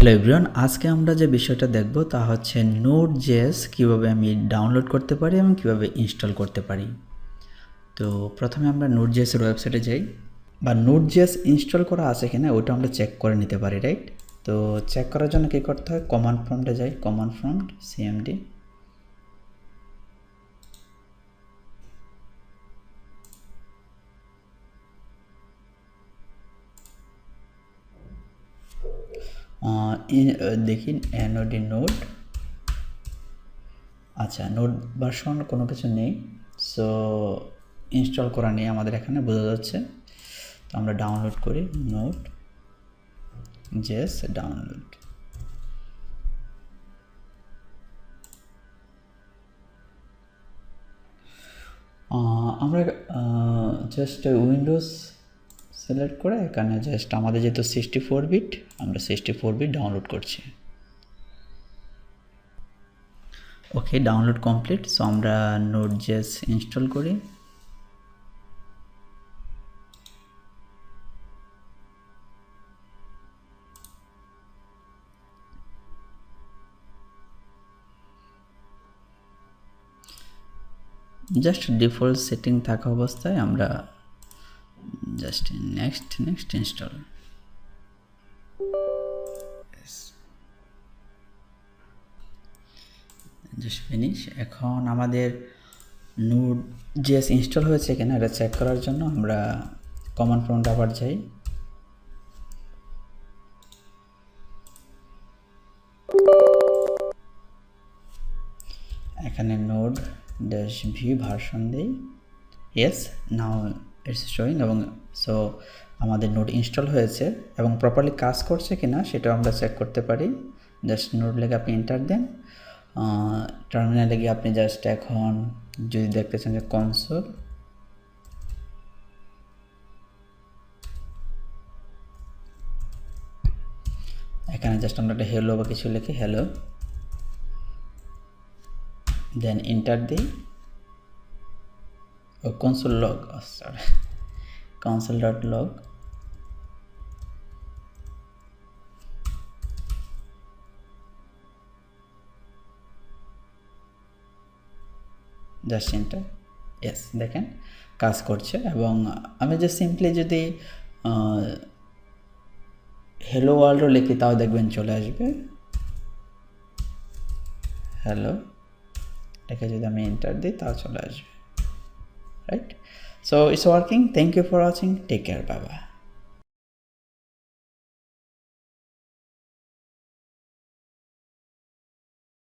Hello everyone, আজকে আমরা যে বিষয়টা দেখব তা হচ্ছে নোড.জেএস কীভাবে আমি ডাউনলোড করতে পারি এবং কীভাবে ইনস্টল করতে পারি। তো প্রথমে আমরা নোড.জেএসের ওয়েবসাইটে যাই, বা নোড.জেএস ইনস্টল করা আছে কিনা ওটা আমরা চেক করে নিতে পারি, রাইট? তো চেক করার জন্য কী করতে হয়, কমান্ড প্রম্পটে যাই, কমান্ড প্রম্পট সিএমডি, দেখি এনওডি নোড, আচ্ছা নোড ভার্সন কোনো কিছু নেই, সো ইনস্টল করা নেই আমাদের এখানে বোঝা যাচ্ছে। তো আমরা ডাউনলোড করি নোড.জেএস ডাউনলোড। আমরা জাস্ট উইন্ডোজ সিলেক্ট করে এখানে জাস্ট আমাদের যেহেতু 64 বিট, আমরা 64 বিট ডাউনলোড করছি। ওকে, ডাউনলোড কমপ্লিট। সো আমরা নোড.জেএস ইনস্টল করি। জাস্ট ডিফল্ট সেটিং থাকা অবস্থায় আমরা just next install. Just finish. এখন আমাদের নোড.জেএস ইনস্টল হয়েছে কিনা এটা চেক করার জন্য আমরা কমান্ড প্রম্পটে আবার যাই, এখানে নোড-ভি ভার্সন দিই, ইয়েস নাও ইটস শোয়িং, এবং সো আমাদের নোড ইনস্টল হয়েছে এবং প্রপারলি কাজ করছে কিনা সেটাও আমরা চেক করতে পারি। জাস্ট নোড লেগে আপনি এন্টার দেন, টার্মিনালে গিয়ে আপনি জাস্ট এখন যদি দেখতে চান যে কনসোল, এখানে জাস্ট আমরা একটা হেলো বা কিছু লিখে হেলো, দেন এন্টার দিই, ও console log, sorry console.log, just enter. Yes, দেখেন কাজ করছে। এবং আমি যে সিম্পলি যদি হ্যালো ওয়ার্ল্ডও লিখি তাও দেখবেন চলে আসবে হ্যালো, এটাকে যদি আমি এন্টার দিই তাও চলে আসবে, right? So it's working. Thank you for watching. Take care. Bye bye.